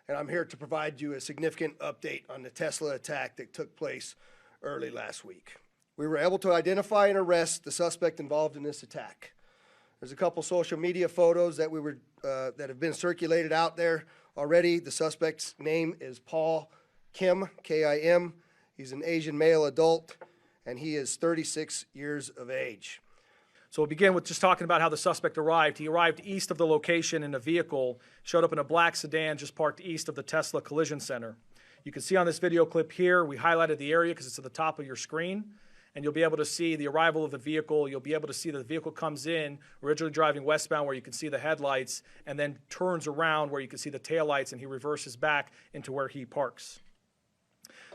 and I'm here to provide you a significant update on the Tesla attack that took place early last week. We were able to identify and arrest the suspect involved in this attack. There's a couple social media photos that that have been circulated out there already. The suspect's name is Paul Kim, K-I-M. He's an Asian male adult, and he is 36 years of age. So we'll begin with just talking about how the suspect arrived. He arrived east of the location in a vehicle, showed up in a black sedan just parked east of the Tesla Collision Center. You can see on this video clip here, we highlighted the area because it's at the top of your screen, and you'll be able to see the arrival of the vehicle. You'll be able to see that the vehicle comes in, originally driving westbound where you can see the headlights, and then turns around where you can see the taillights, and he reverses back into where he parks.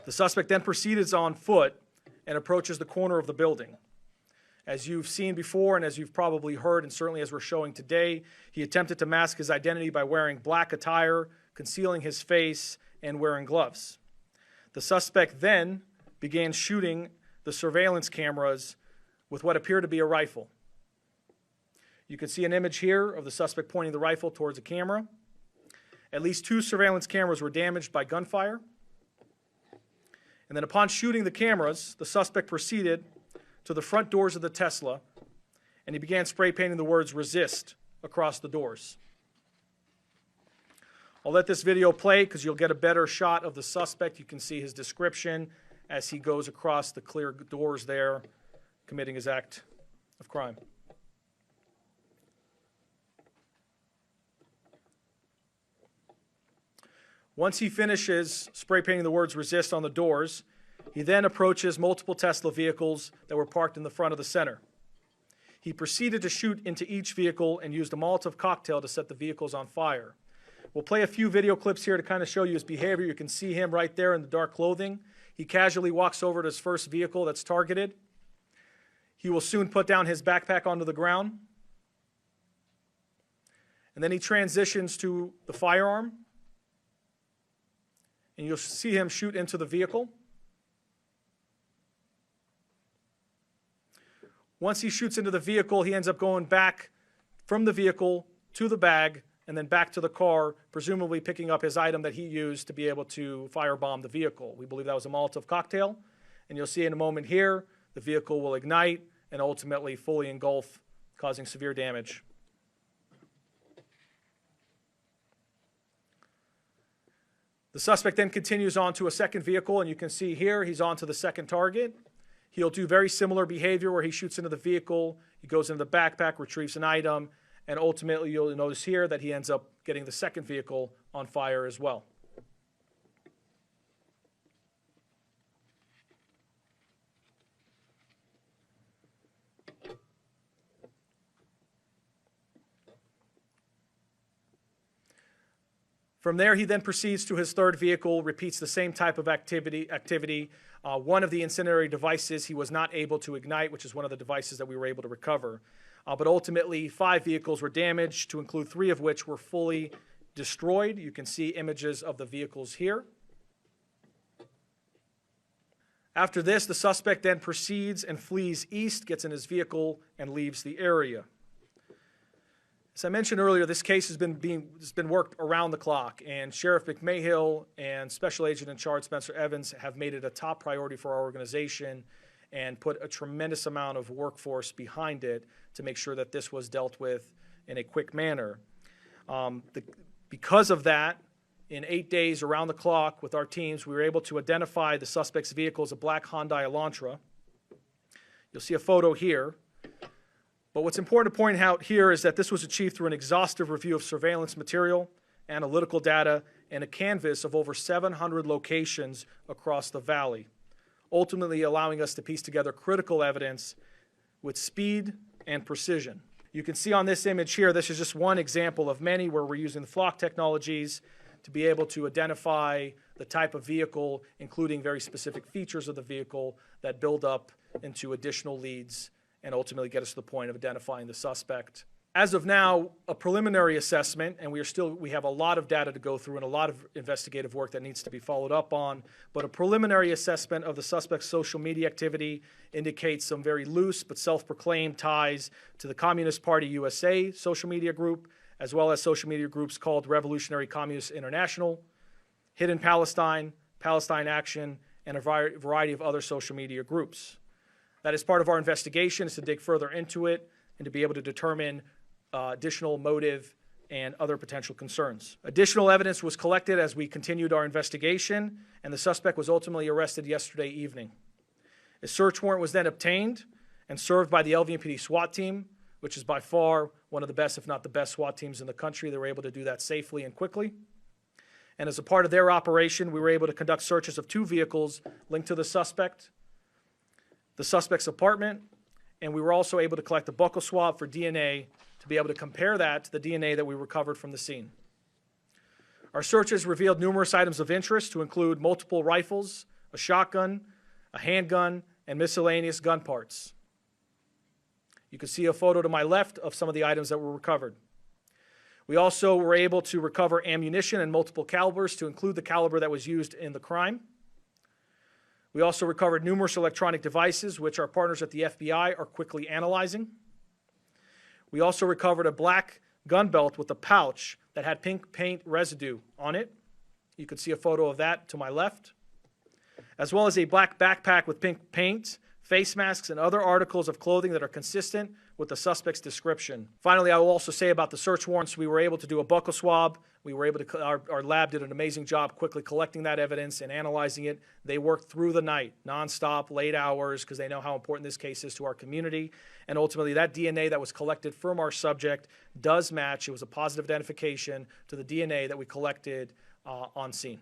The suspect then proceeds on foot and approaches the corner of the building. As you've seen before, and as you've probably heard, and certainly as we're showing today, he attempted to mask his identity by wearing black attire, concealing his face, and wearing gloves. The suspect then began shooting the surveillance cameras with what appeared to be a rifle. You can see an image here of the suspect pointing the rifle towards a camera. At least 2 surveillance cameras were damaged by gunfire. And then upon shooting the cameras, the suspect proceeded to the front doors of the Tesla, and he began spray painting the words "resist" across the doors. I'll let this video play because you'll get a better shot of the suspect. You can see his description as he goes across the clear doors there, committing his act of crime. Once he finishes spray painting the words "resist" on the doors, he then approaches multiple Tesla vehicles that were parked in the front of the center. He proceeded to shoot into each vehicle and used a Molotov cocktail to set the vehicles on fire. We'll play a few video clips here to kind of show you his behavior. You can see him right there in the dark clothing. He casually walks over to his first vehicle that's targeted. He will soon put down his backpack onto the ground. And then he transitions to the firearm. And you'll see him shoot into the vehicle. Once he shoots into the vehicle, he ends up going back from the vehicle to the bag and then back to the car, presumably picking up his item that he used to be able to firebomb the vehicle. We believe that was a Molotov cocktail. And you'll see in a moment here, the vehicle will ignite and ultimately fully engulf, causing severe damage. The suspect then continues on to a second vehicle, and you can see here he's on to the second target. He'll do very similar behavior where he shoots into the vehicle, he goes into the backpack, retrieves an item, and ultimately you'll notice here that he ends up getting the second vehicle on fire as well. From there, he then proceeds to his third vehicle, repeats the same type of activity. One of the incendiary devices he was not able to ignite, which is one of the devices that we were able to recover. But ultimately, 5 vehicles were damaged, to include 3 of which were fully destroyed. You can see images of the vehicles here. After this, the suspect then proceeds and flees east, gets in his vehicle, and leaves the area. As I mentioned earlier, this case has been worked around the clock, and Sheriff McMahill and Special Agent in Charge Spencer Evans have made it a top priority for our organization and put a tremendous amount of workforce behind it to make sure that this was dealt with in a quick manner. Because of that, in 8 days around the clock with our teams, we were able to identify the suspect's vehicle as a black Hyundai Elantra. You'll see a photo here. But what's important to point out here is that this was achieved through an exhaustive review of surveillance material, analytical data, and a canvas of over 700 locations across the valley, ultimately allowing us to piece together critical evidence with speed and precision. You can see on this image here, this is just one example of many where we're using the flock technologies to be able to identify the type of vehicle, including very specific features of the vehicle that build up into additional leads and ultimately get us to the point of identifying the suspect. As of now, a preliminary assessment, and we have a lot of data to go through and a lot of investigative work that needs to be followed up on, but a preliminary assessment of the suspect's social media activity indicates some very loose but self-proclaimed ties to the Communist Party USA social media group, as well as social media groups called Revolutionary Communist International, Hidden Palestine, Palestine Action, and a variety of other social media groups. That is part of our investigation, is to dig further into it and to be able to determine additional motive and other potential concerns. Additional evidence was collected as we continued our investigation, and the suspect was ultimately arrested yesterday evening. A search warrant was then obtained and served by the LVMPD SWAT team, which is by far one of the best, if not the best, SWAT teams in the country. They were able to do that safely and quickly. And as a part of their operation, we were able to conduct searches of 2 vehicles linked to the suspect's apartment, and we were also able to collect a buccal swab for DNA to be able to compare that to the DNA that we recovered from the scene. Our searches revealed numerous items of interest to include multiple rifles, a shotgun, a handgun, and miscellaneous gun parts. You can see a photo to my left of some of the items that were recovered. We also were able to recover ammunition in multiple calibers to include the caliber that was used in the crime. We also recovered numerous electronic devices, which our partners at the FBI are quickly analyzing. We also recovered a black gun belt with a pouch that had pink paint residue on it. You can see a photo of that to my left, as well as a black backpack with pink paint, face masks, and other articles of clothing that are consistent with the suspect's description. Finally, I will also say about the search warrants, we were able to do a buccal swab. We were able to, our lab did an amazing job quickly collecting that evidence and analyzing it. They worked through the night, nonstop, late hours, because they know how important this case is to our community. And ultimately, that DNA that was collected from our subject does match. It was a positive identification to the DNA that we collected on scene.